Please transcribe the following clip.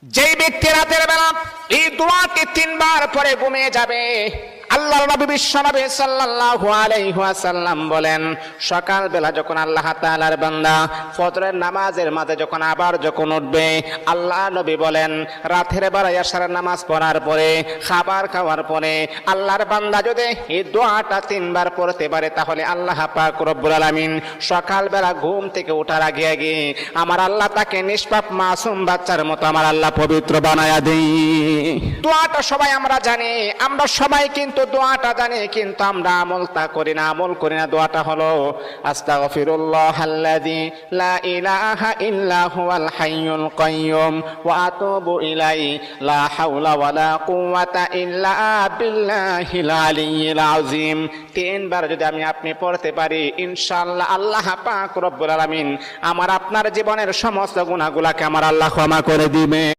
যেই ব্যক্তি রাতের বেলা এই দোয়াটি 3 বার পরে ঘুমিয়ে যাবে, আল্লাহর নবী বিশ্বনবী সাল্লাল্লাহু আলাইহি ওয়াসাল্লাম বলেন, সকাল বেলা যখন আল্লাহ তাআলার বান্দা ফজরের নামাজের মাঝে যখন উঠবে, আল্লাহ নবী বলেন রাতের বেলা এশারের নামাজ পড়ার পরে, খাবার খাওয়ার পরে আল্লাহর বান্দা যদি এই দোয়াটা 3 বার পড়তে পারে, তাহলে আল্লাহ পাক রব্বুল আলামিন সকাল বেলা ঘুম থেকে ওঠার আগে আমার আল্লাহ তাকে নিষ্পাপ মাসুম বাচ্চার মতো আমার আল্লাহ পবিত্র বানায়া দেই। দোয়াটা সবাই আমরা জানি, আমরা সবাই কিন্তু দোয়াটা জানি, কিন্তু আমরা আমল করি না। দোয়াটা হলো আস্তাগফিরুল্লাহাল্লাযী লা ইলাহা ইল্লা হুয়াল হাইয়ুল কাইয়্যুম ওয়া আতুবু ইলাইহি লা হাওলা ওয়ালা কুওয়াতা ইল্লা বিল্লাহিল আলিয়্যিল আযীম। 3 বার যদি আপনি পড়তে পারি, ইনশাআল্লাহ আল্লাহ পাক রব্বুল আলামিন আমার আপনার জীবনের সমস্ত গুনাহগুলোকে আমার আল্লাহ ক্ষমা করে দিবে।